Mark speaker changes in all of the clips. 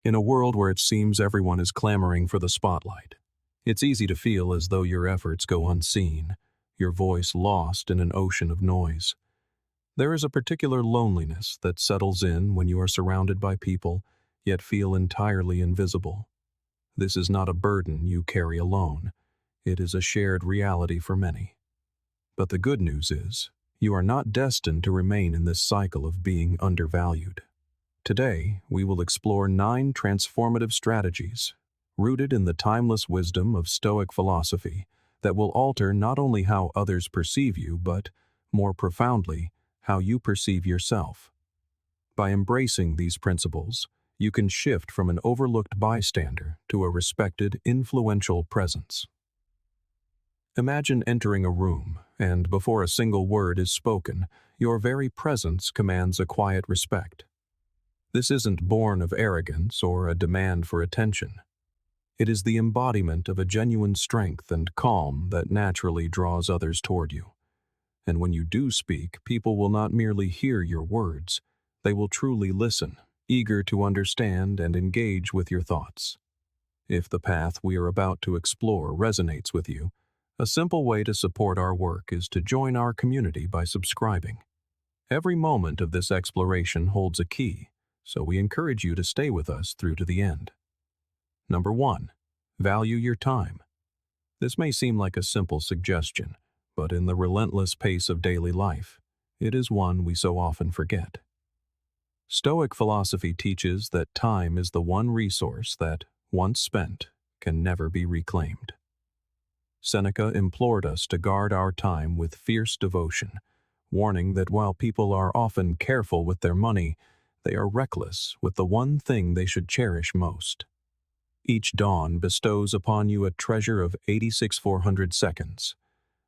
Speaker 1: In a world where it seems everyone is clamoring for the spotlight, it's easy to feel as though your efforts go unseen, your voice lost in an ocean of noise. There is a particular loneliness that settles in when you are surrounded by people, yet feel entirely invisible. This is not a burden you carry alone. It is a shared reality for many. But the good news is, you are not destined to remain in this cycle of being undervalued. Today, we will explore 9 transformative strategies, rooted in the timeless wisdom of Stoic philosophy, that will alter not only how others perceive you, but, more profoundly, how you perceive yourself. By embracing these principles, you can shift from an overlooked bystander to a respected, influential presence. Imagine entering a room, and before a single word is spoken, your very presence commands a quiet respect. This isn't born of arrogance or a demand for attention. It is the embodiment of a genuine strength and calm that naturally draws others toward you. And when you do speak, people will not merely hear your words, they will truly listen, eager to understand and engage with your thoughts. If the path we are about to explore resonates with you, a simple way to support our work is to join our community by subscribing. Every moment of this exploration holds a key, so we encourage you to stay with us through to the end. Number 1. Value your time. This may seem like a simple suggestion, but in the relentless pace of daily life, it is one we so often forget. Stoic philosophy teaches that time is the one resource that, once spent, can never be reclaimed. Seneca implored us to guard our time with fierce devotion, warning that while people are often careful with their money, they are reckless with the one thing they should cherish most. Each dawn bestows upon you a treasure of 86,400 seconds,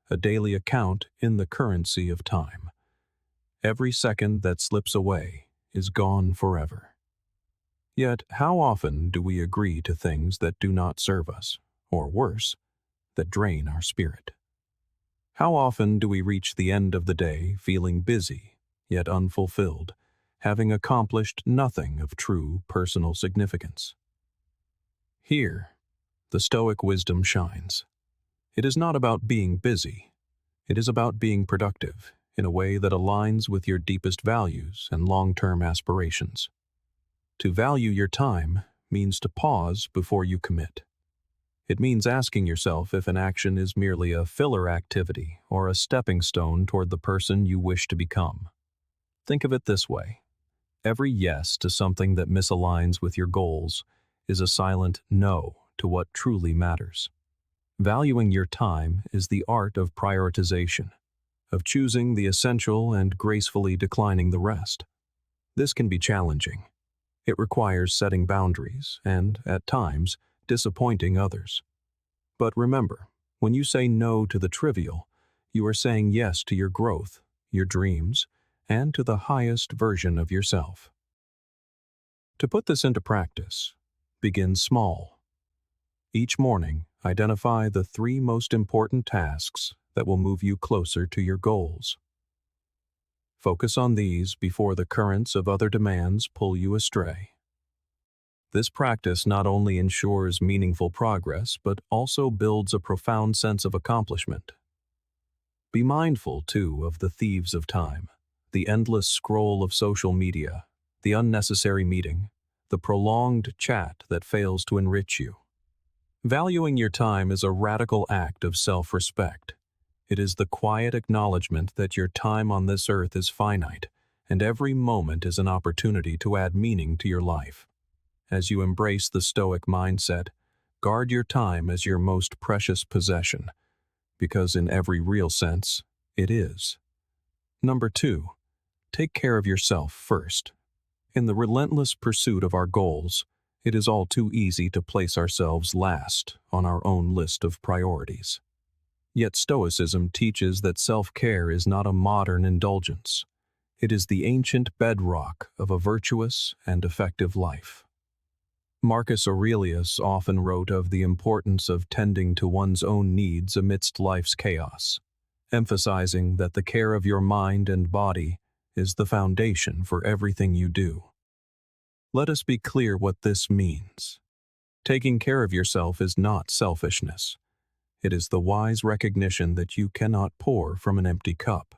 Speaker 1: a daily account in the currency of time. Every second that slips away is gone forever. Yet, how often do we agree to things that do not serve us, or worse, that drain our spirit? How often do we reach the end of the day feeling busy, yet unfulfilled, having accomplished nothing of true personal significance? Here, the Stoic wisdom shines. It is not about being busy. It is about being productive in a way that aligns with your deepest values and long-term aspirations. To value your time means to pause before you commit. It means asking yourself if an action is merely a filler activity or a stepping stone toward the person you wish to become. Think of it this way. Every yes to something that misaligns with your goals is a silent no to what truly matters. Valuing your time is the art of prioritization, of choosing the essential and gracefully declining the rest. This can be challenging. It requires setting boundaries and, at times, disappointing others. But remember, when you say no to the trivial, you are saying yes to your growth, your dreams, and to the highest version of yourself. To put this into practice, begin small. Each morning, identify the 3 most important tasks that will move you closer to your goals. Focus on these before the currents of other demands pull you astray. This practice not only ensures meaningful progress, but also builds a profound sense of accomplishment. Be mindful, too, of the thieves of time, the endless scroll of social media, the unnecessary meeting, the prolonged chat that fails to enrich you. Valuing your time is a radical act of self-respect. It is the quiet acknowledgement that your time on this earth is finite, and every moment is an opportunity to add meaning to your life. As you embrace the Stoic mindset, guard your time as your most precious possession, because in every real sense, it is. Number 2, take care of yourself first. In the relentless pursuit of our goals, it is all too easy to place ourselves last on our own list of priorities. Yet Stoicism teaches that self-care is not a modern indulgence. It is the ancient bedrock of a virtuous and effective life. Marcus Aurelius often wrote of the importance of tending to one's own needs amidst life's chaos, emphasizing that the care of your mind and body is the foundation for everything you do. Let us be clear what this means. Taking care of yourself is not selfishness. It is the wise recognition that you cannot pour from an empty cup.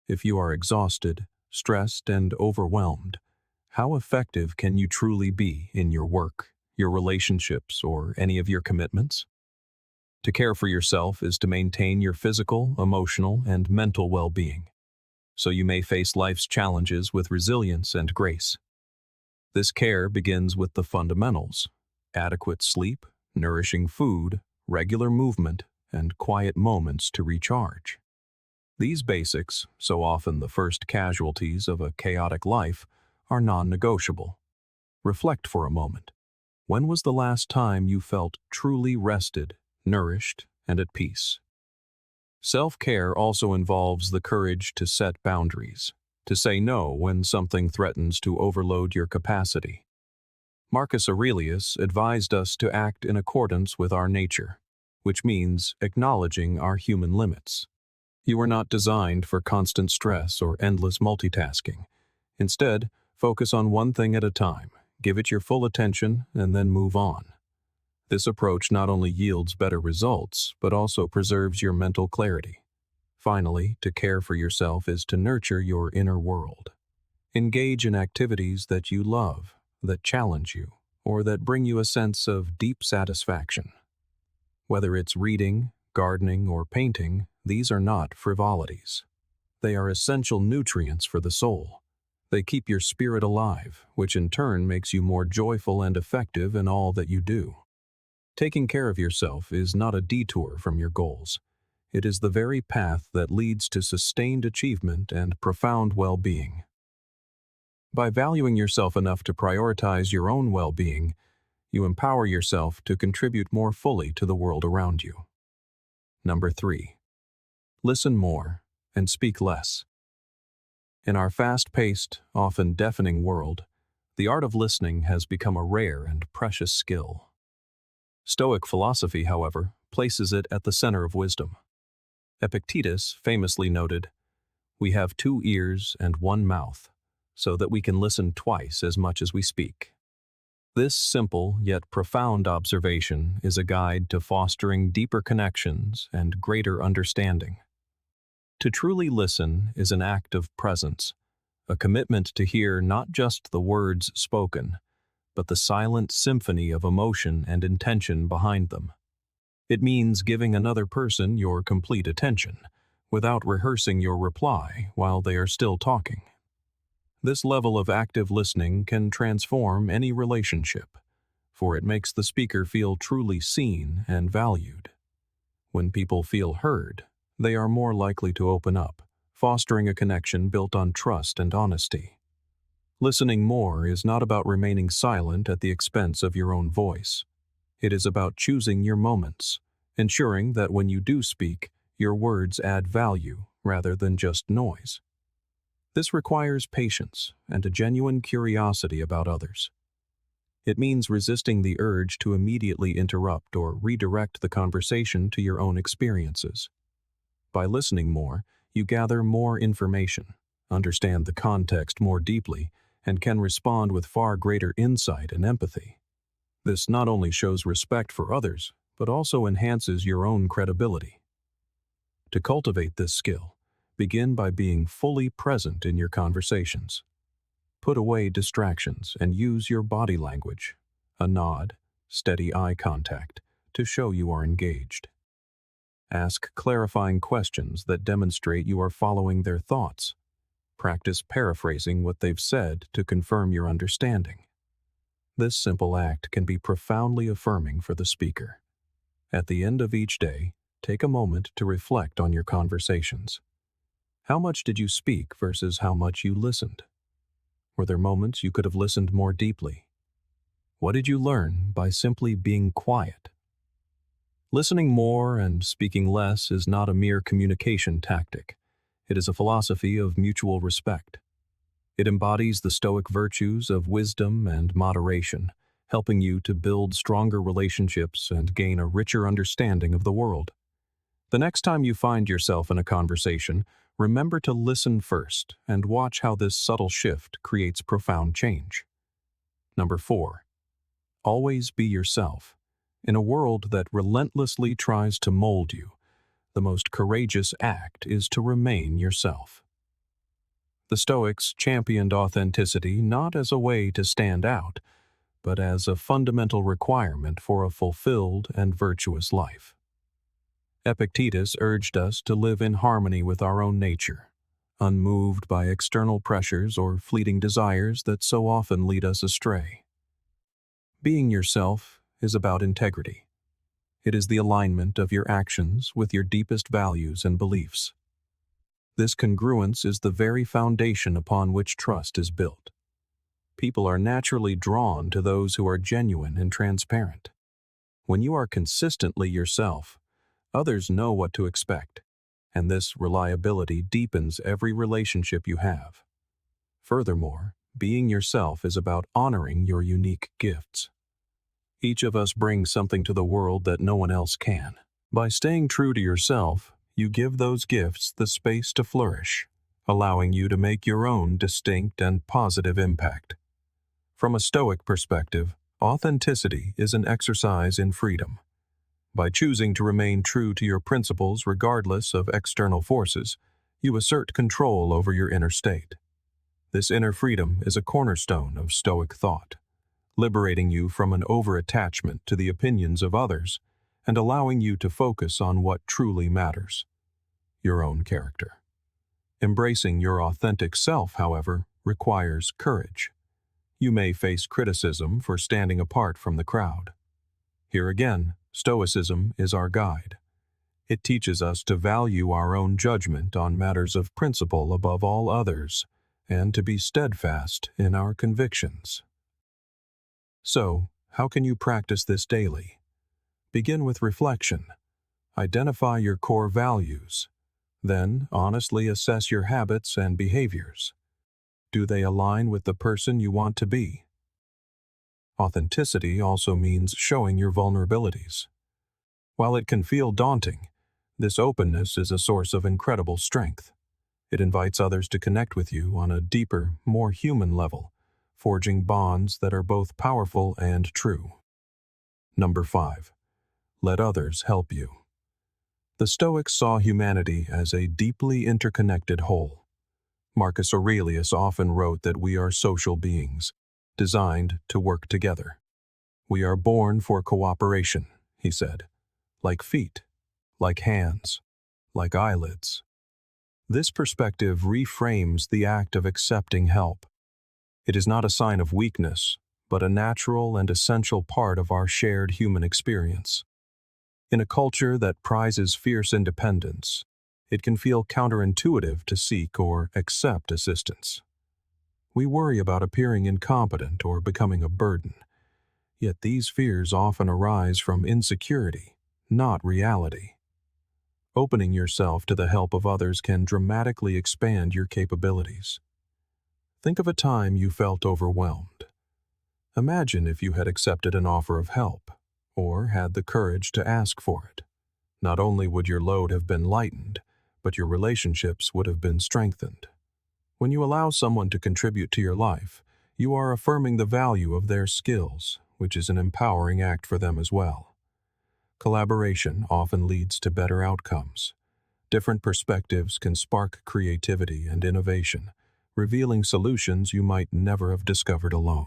Speaker 1: If you are exhausted, stressed, and overwhelmed, how effective can you truly be in your work, your relationships, or any of your commitments? To care for yourself is to maintain your physical, emotional, and mental well-being, so you may face life's challenges with resilience and grace. This care begins with the fundamentals: adequate sleep, nourishing food, regular movement, and quiet moments to recharge. These basics, so often the first casualties of a chaotic life, are non-negotiable. Reflect for a moment. When was the last time you felt truly rested, nourished, and at peace? Self-care also involves the courage to set boundaries, to say no when something threatens to overload your capacity. Marcus Aurelius advised us to act in accordance with our nature, which means acknowledging our human limits. You are not designed for constant stress or endless multitasking. Instead, focus on one thing at a time, give it your full attention, and then move on. This approach not only yields better results, but also preserves your mental clarity. Finally, to care for yourself is to nurture your inner world. Engage in activities that you love, that challenge you, or that bring you a sense of deep satisfaction. Whether it's reading, gardening, or painting, these are not frivolities. They are essential nutrients for the soul. They keep your spirit alive, which in turn makes you more joyful and effective in all that you do. Taking care of yourself is not a detour from your goals. It is the very path that leads to sustained achievement and profound well-being. By valuing yourself enough to prioritize your own well-being, you empower yourself to contribute more fully to the world around you. Number 3. Listen more and speak less. In our fast-paced, often deafening world, the art of listening has become a rare and precious skill. Stoic philosophy, however, places it at the center of wisdom. Epictetus famously noted, "We have 2 ears and 1 mouth, so that we can listen twice as much as we speak." This simple yet profound observation is a guide to fostering deeper connections and greater understanding. To truly listen is an act of presence, a commitment to hear not just the words spoken, but the silent symphony of emotion and intention behind them. It means giving another person your complete attention, without rehearsing your reply while they are still talking. This level of active listening can transform any relationship, for it makes the speaker feel truly seen and valued. When people feel heard, they are more likely to open up, fostering a connection built on trust and honesty. Listening more is not about remaining silent at the expense of your own voice. It is about choosing your moments, ensuring that when you do speak, your words add value rather than just noise. This requires patience and a genuine curiosity about others. It means resisting the urge to immediately interrupt or redirect the conversation to your own experiences. By listening more, you gather more information, understand the context more deeply, and can respond with far greater insight and empathy. This not only shows respect for others, but also enhances your own credibility. To cultivate this skill, begin by being fully present in your conversations. Put away distractions and use your body language, a nod, steady eye contact, to show you are engaged. Ask clarifying questions that demonstrate you are following their thoughts. Practice paraphrasing what they've said to confirm your understanding. This simple act can be profoundly affirming for the speaker. At the end of each day, take a moment to reflect on your conversations. How much did you speak versus how much you listened? Were there moments you could have listened more deeply? What did you learn by simply being quiet? Listening more and speaking less is not a mere communication tactic. It is a philosophy of mutual respect. It embodies the Stoic virtues of wisdom and moderation, helping you to build stronger relationships and gain a richer understanding of the world. The next time you find yourself in a conversation, remember to listen first and watch how this subtle shift creates profound change. Number 4. Always be yourself. In a world that relentlessly tries to mold you, the most courageous act is to remain yourself. The Stoics championed authenticity not as a way to stand out, but as a fundamental requirement for a fulfilled and virtuous life. Epictetus urged us to live in harmony with our own nature, unmoved by external pressures or fleeting desires that so often lead us astray. Being yourself is about integrity. It is the alignment of your actions with your deepest values and beliefs. This congruence is the very foundation upon which trust is built. People are naturally drawn to those who are genuine and transparent. When you are consistently yourself, others know what to expect, and this reliability deepens every relationship you have. Furthermore, being yourself is about honoring your unique gifts. Each of us brings something to the world that no one else can. By staying true to yourself, you give those gifts the space to flourish, allowing you to make your own distinct and positive impact. From a Stoic perspective, authenticity is an exercise in freedom. By choosing to remain true to your principles regardless of external forces, you assert control over your inner state. This inner freedom is a cornerstone of Stoic thought, liberating you from an over-attachment to the opinions of others and allowing you to focus on what truly matters: your own character. Embracing your authentic self, however, requires courage. You may face criticism for standing apart from the crowd. Here again, Stoicism is our guide. It teaches us to value our own judgment on matters of principle above all others, and to be steadfast in our convictions. So, how can you practice this daily? Begin with reflection. Identify your core values. Then, honestly assess your habits and behaviors. Do they align with the person you want to be? Authenticity also means showing your vulnerabilities. While it can feel daunting, this openness is a source of incredible strength. It invites others to connect with you on a deeper, more human level, forging bonds that are both powerful and true. Number 5. Let others help you. The Stoics saw humanity as a deeply interconnected whole. Marcus Aurelius often wrote that we are social beings, designed to work together. We are born for cooperation, he said, like feet, like hands, like eyelids. This perspective reframes the act of accepting help. It is not a sign of weakness, but a natural and essential part of our shared human experience. In a culture that prizes fierce independence, it can feel counterintuitive to seek or accept assistance. We worry about appearing incompetent or becoming a burden, yet these fears often arise from insecurity, not reality. Opening yourself to the help of others can dramatically expand your capabilities. Think of a time you felt overwhelmed. Imagine if you had accepted an offer of help, or had the courage to ask for it. Not only would your load have been lightened, but your relationships would have been strengthened. When you allow someone to contribute to your life, you are affirming the value of their skills, which is an empowering act for them as well. Collaboration often leads to better outcomes. Different perspectives can spark creativity and innovation, revealing solutions you might never have discovered alone.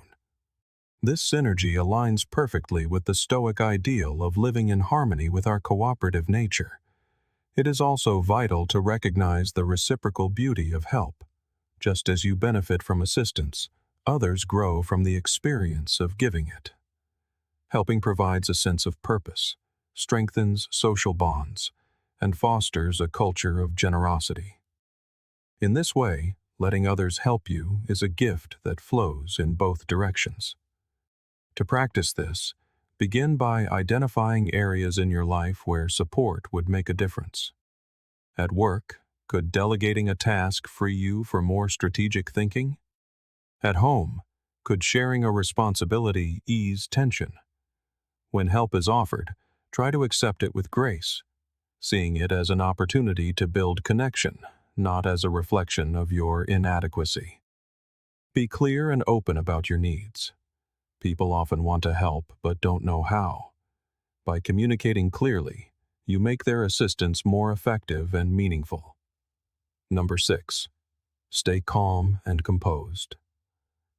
Speaker 1: This synergy aligns perfectly with the Stoic ideal of living in harmony with our cooperative nature. It is also vital to recognize the reciprocal beauty of help. Just as you benefit from assistance, others grow from the experience of giving it. Helping provides a sense of purpose, strengthens social bonds, and fosters a culture of generosity. In this way, letting others help you is a gift that flows in both directions. To practice this, begin by identifying areas in your life where support would make a difference. At work, could delegating a task free you for more strategic thinking? At home, could sharing a responsibility ease tension? When help is offered, try to accept it with grace, seeing it as an opportunity to build connection, not as a reflection of your inadequacy. Be clear and open about your needs. People often want to help but don't know how. By communicating clearly, you make their assistance more effective and meaningful. Number 6. Stay calm and composed.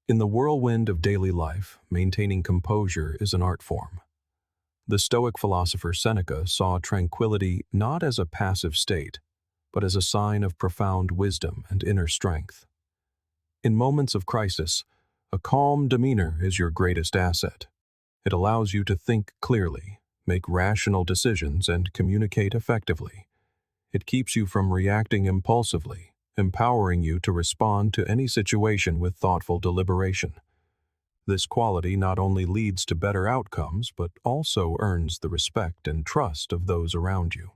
Speaker 1: In the whirlwind of daily life, maintaining composure is an art form. The Stoic philosopher Seneca saw tranquility not as a passive state, but as a sign of profound wisdom and inner strength. In moments of crisis, a calm demeanor is your greatest asset. It allows you to think clearly, make rational decisions, and communicate effectively. It keeps you from reacting impulsively, empowering you to respond to any situation with thoughtful deliberation. This quality not only leads to better outcomes, but also earns the respect and trust of those around you.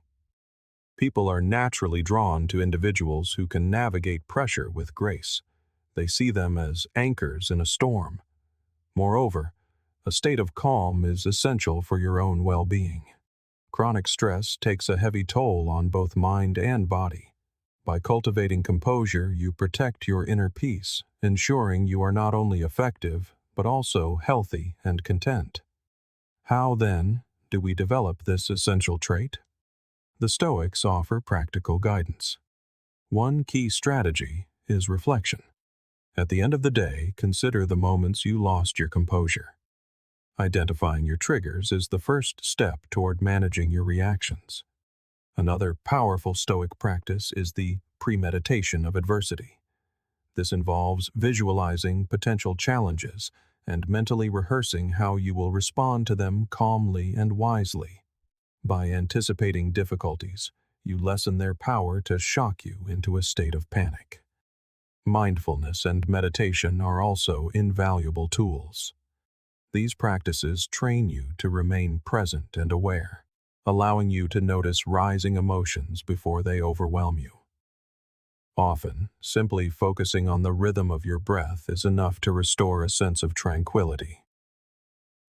Speaker 1: People are naturally drawn to individuals who can navigate pressure with grace. They see them as anchors in a storm. Moreover, a state of calm is essential for your own well-being. Chronic stress takes a heavy toll on both mind and body. By cultivating composure, you protect your inner peace, ensuring you are not only effective, but also healthy and content. How, then, do we develop this essential trait? The Stoics offer practical guidance. One key strategy is reflection. At the end of the day, consider the moments you lost your composure. Identifying your triggers is the first step toward managing your reactions. Another powerful Stoic practice is the premeditation of adversity. This involves visualizing potential challenges and mentally rehearsing how you will respond to them calmly and wisely. By anticipating difficulties, you lessen their power to shock you into a state of panic. Mindfulness and meditation are also invaluable tools. These practices train you to remain present and aware, allowing you to notice rising emotions before they overwhelm you. Often, simply focusing on the rhythm of your breath is enough to restore a sense of tranquility.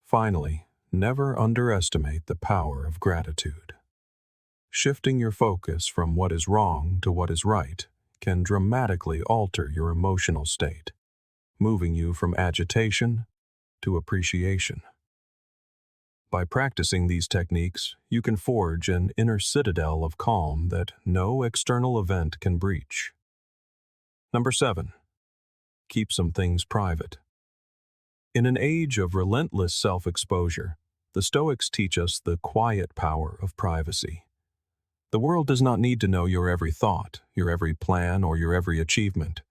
Speaker 1: Finally, never underestimate the power of gratitude. Shifting your focus from what is wrong to what is right can dramatically alter your emotional state, moving you from agitation to appreciation. By practicing these techniques, you can forge an inner citadel of calm that no external event can breach. Number 7. Keep some things private. In an age of relentless self-exposure, the Stoics teach us the quiet power of privacy. The world does not need to know your every thought, your every plan, or your every achievement.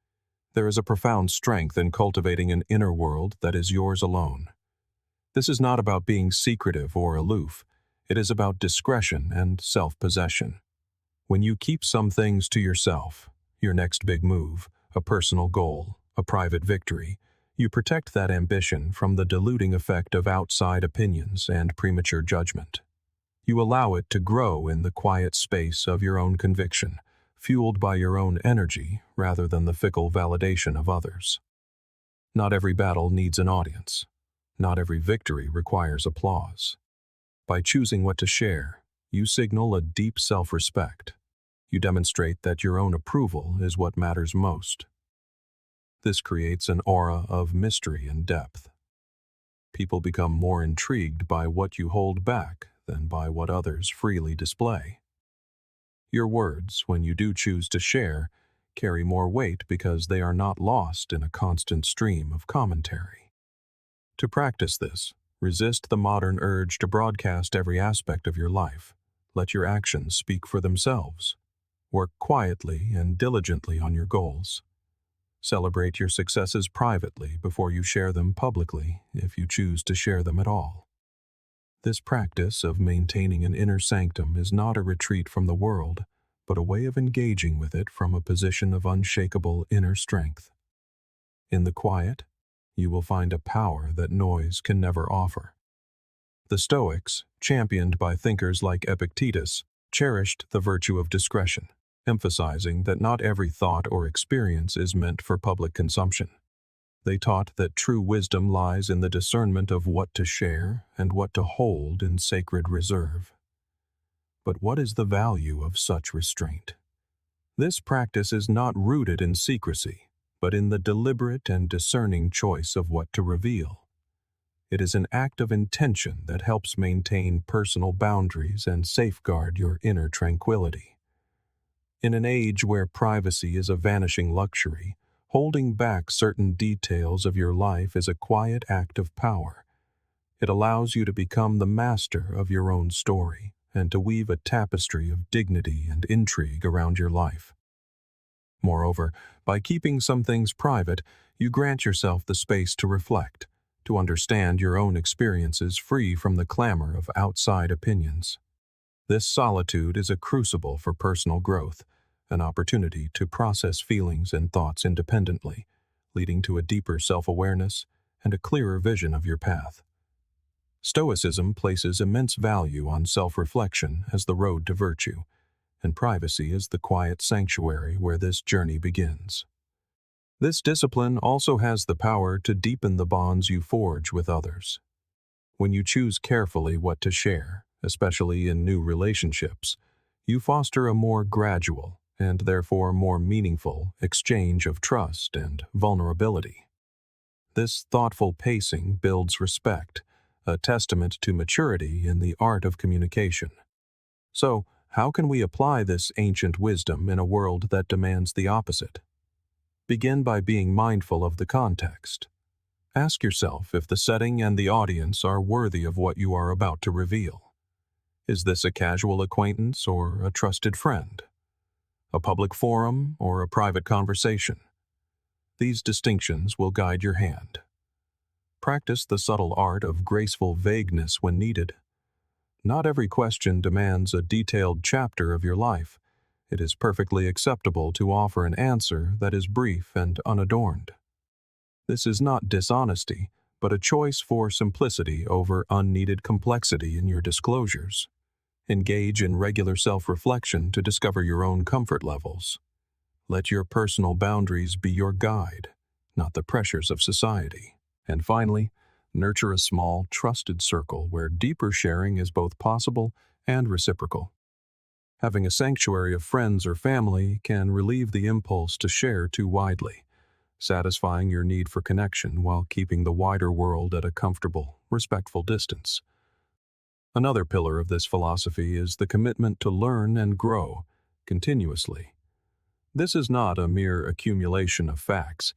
Speaker 1: There is a profound strength in cultivating an inner world that is yours alone. This is not about being secretive or aloof. It is about discretion and self-possession. When you keep some things to yourself, your next big move, a personal goal, a private victory, you protect that ambition from the diluting effect of outside opinions and premature judgment. You allow it to grow in the quiet space of your own conviction, fueled by your own energy rather than the fickle validation of others. Not every battle needs an audience. Not every victory requires applause. By choosing what to share, you signal a deep self-respect. You demonstrate that your own approval is what matters most. This creates an aura of mystery and depth. People become more intrigued by what you hold back than by what others freely display. Your words, when you do choose to share, carry more weight because they are not lost in a constant stream of commentary. To practice this, resist the modern urge to broadcast every aspect of your life. Let your actions speak for themselves. Work quietly and diligently on your goals. Celebrate your successes privately before you share them publicly, if you choose to share them at all. This practice of maintaining an inner sanctum is not a retreat from the world, but a way of engaging with it from a position of unshakable inner strength. In the quiet, you will find a power that noise can never offer. The Stoics, championed by thinkers like Epictetus, cherished the virtue of discretion, emphasizing that not every thought or experience is meant for public consumption. They taught that true wisdom lies in the discernment of what to share and what to hold in sacred reserve. But what is the value of such restraint? This practice is not rooted in secrecy, but in the deliberate and discerning choice of what to reveal. It is an act of intention that helps maintain personal boundaries and safeguard your inner tranquility. In an age where privacy is a vanishing luxury, holding back certain details of your life is a quiet act of power. It allows you to become the master of your own story and to weave a tapestry of dignity and intrigue around your life. Moreover, by keeping some things private, you grant yourself the space to reflect, to understand your own experiences free from the clamor of outside opinions. This solitude is a crucible for personal growth, an opportunity to process feelings and thoughts independently, leading to a deeper self-awareness and a clearer vision of your path. Stoicism places immense value on self-reflection as the road to virtue, and privacy is the quiet sanctuary where this journey begins. This discipline also has the power to deepen the bonds you forge with others. When you choose carefully what to share, especially in new relationships, you foster a more gradual, and therefore more meaningful, exchange of trust and vulnerability. This thoughtful pacing builds respect, a testament to maturity in the art of communication. So, how can we apply this ancient wisdom in a world that demands the opposite? Begin by being mindful of the context. Ask yourself if the setting and the audience are worthy of what you are about to reveal. Is this a casual acquaintance or a trusted friend? A public forum or a private conversation? These distinctions will guide your hand. Practice the subtle art of graceful vagueness when needed. Not every question demands a detailed chapter of your life. It is perfectly acceptable to offer an answer that is brief and unadorned. This is not dishonesty, but a choice for simplicity over unneeded complexity in your disclosures. Engage in regular self-reflection to discover your own comfort levels. Let your personal boundaries be your guide, not the pressures of society. And finally, nurture a small, trusted circle where deeper sharing is both possible and reciprocal. Having a sanctuary of friends or family can relieve the impulse to share too widely, satisfying your need for connection while keeping the wider world at a comfortable, respectful distance. Another pillar of this philosophy is the commitment to learn and grow continuously. This is not a mere accumulation of facts,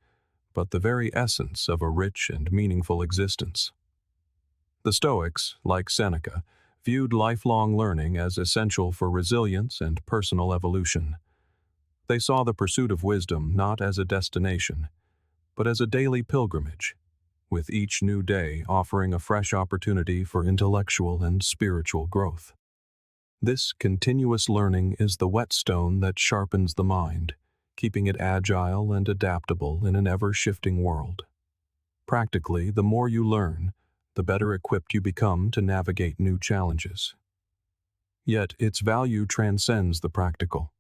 Speaker 1: but the very essence of a rich and meaningful existence. The Stoics, like Seneca, viewed lifelong learning as essential for resilience and personal evolution. They saw the pursuit of wisdom not as a destination, but as a daily pilgrimage, with each new day offering a fresh opportunity for intellectual and spiritual growth. This continuous learning is the whetstone that sharpens the mind, keeping it agile and adaptable in an ever-shifting world. Practically, the more you learn, the better equipped you become to navigate new challenges. Yet its value transcends the practical.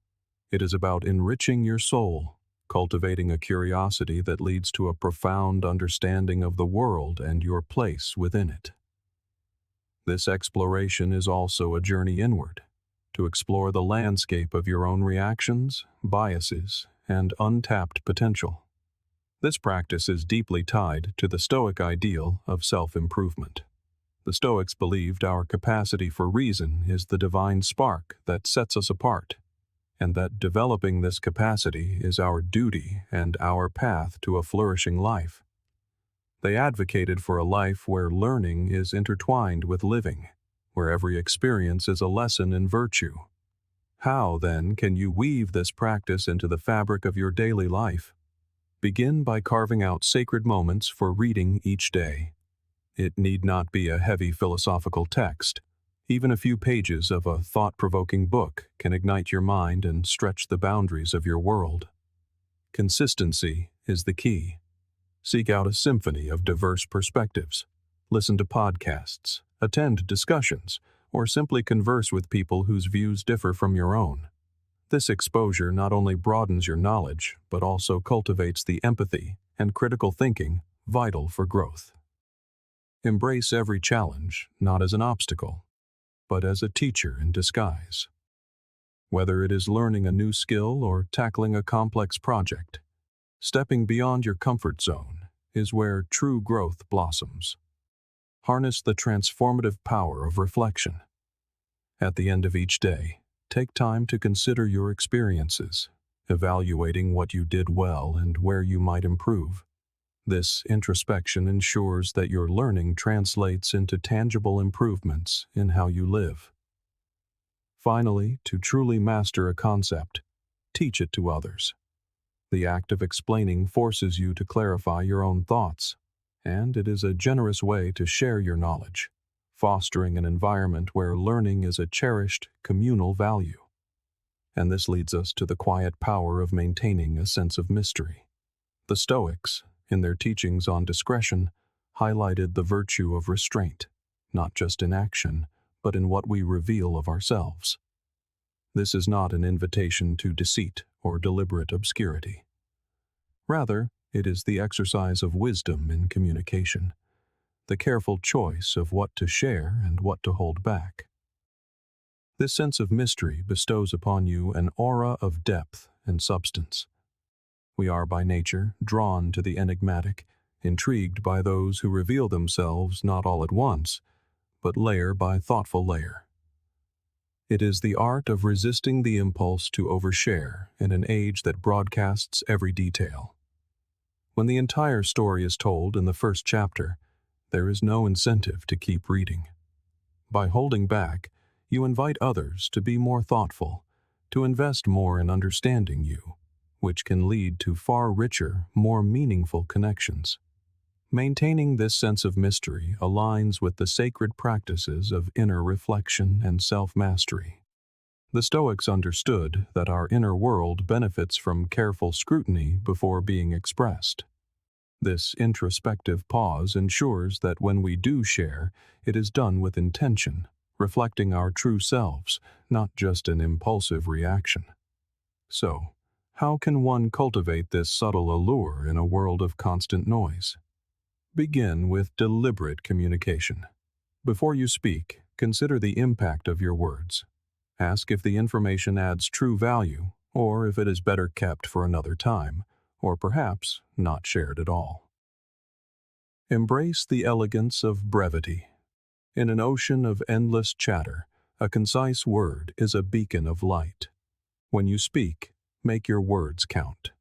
Speaker 1: It is about enriching your soul, cultivating a curiosity that leads to a profound understanding of the world and your place within it. This exploration is also a journey inward, to explore the landscape of your own reactions, biases, and untapped potential. This practice is deeply tied to the Stoic ideal of self-improvement. The Stoics believed our capacity for reason is the divine spark that sets us apart, and that developing this capacity is our duty and our path to a flourishing life. They advocated for a life where learning is intertwined with living, where every experience is a lesson in virtue. How, then, can you weave this practice into the fabric of your daily life? Begin by carving out sacred moments for reading each day. It need not be a heavy philosophical text. Even a few pages of a thought-provoking book can ignite your mind and stretch the boundaries of your world. Consistency is the key. Seek out a symphony of diverse perspectives. Listen to podcasts, attend discussions, or simply converse with people whose views differ from your own. This exposure not only broadens your knowledge, but also cultivates the empathy and critical thinking vital for growth. Embrace every challenge not as an obstacle, but as a teacher in disguise. Whether it is learning a new skill or tackling a complex project, stepping beyond your comfort zone is where true growth blossoms. Harness the transformative power of reflection. At the end of each day, take time to consider your experiences, evaluating what you did well and where you might improve. This introspection ensures that your learning translates into tangible improvements in how you live. Finally, to truly master a concept, teach it to others. The act of explaining forces you to clarify your own thoughts, and it is a generous way to share your knowledge, fostering an environment where learning is a cherished communal value. And this leads us to the quiet power of maintaining a sense of mystery. The Stoics, in their teachings on discretion, highlighted the virtue of restraint, not just in action, but in what we reveal of ourselves. This is not an invitation to deceit or deliberate obscurity. Rather, it is the exercise of wisdom in communication, the careful choice of what to share and what to hold back. This sense of mystery bestows upon you an aura of depth and substance. We are by nature drawn to the enigmatic, intrigued by those who reveal themselves not all at once, but layer by thoughtful layer. It is the art of resisting the impulse to overshare in an age that broadcasts every detail. When the entire story is told in the first chapter, there is no incentive to keep reading. By holding back, you invite others to be more thoughtful, to invest more in understanding you, which can lead to far richer, more meaningful connections. Maintaining this sense of mystery aligns with the sacred practices of inner reflection and self-mastery. The Stoics understood that our inner world benefits from careful scrutiny before being expressed. This introspective pause ensures that when we do share, it is done with intention, reflecting our true selves, not just an impulsive reaction. So, how can one cultivate this subtle allure in a world of constant noise? Begin with deliberate communication. Before you speak, consider the impact of your words. Ask if the information adds true value, or if it is better kept for another time, or perhaps not shared at all. Embrace the elegance of brevity. In an ocean of endless chatter, a concise word is a beacon of light. When you speak, make your words count.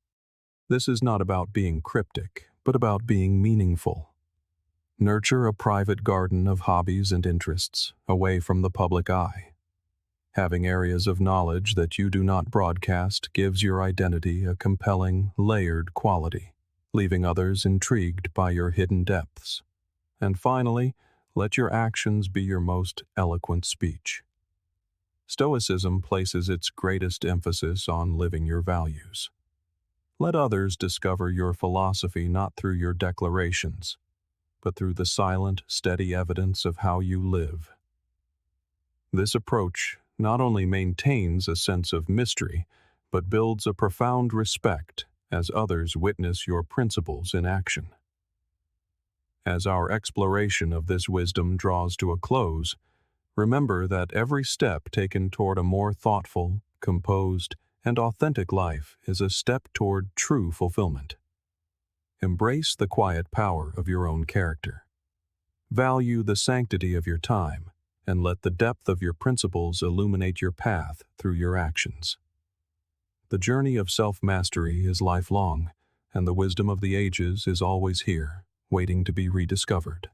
Speaker 1: This is not about being cryptic, but about being meaningful. Nurture a private garden of hobbies and interests, away from the public eye. Having areas of knowledge that you do not broadcast gives your identity a compelling, layered quality, leaving others intrigued by your hidden depths. And finally, let your actions be your most eloquent speech. Stoicism places its greatest emphasis on living your values. Let others discover your philosophy not through your declarations, but through the silent, steady evidence of how you live. This approach not only maintains a sense of mystery, but builds a profound respect as others witness your principles in action. As our exploration of this wisdom draws to a close, remember that every step taken toward a more thoughtful, composed, and authentic life is a step toward true fulfillment. Embrace the quiet power of your own character. Value the sanctity of your time, and let the depth of your principles illuminate your path through your actions. The journey of self-mastery is lifelong, and the wisdom of the ages is always here, waiting to be rediscovered.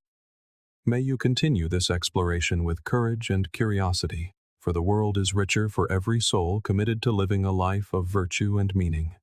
Speaker 1: May you continue this exploration with courage and curiosity, for the world is richer for every soul committed to living a life of virtue and meaning.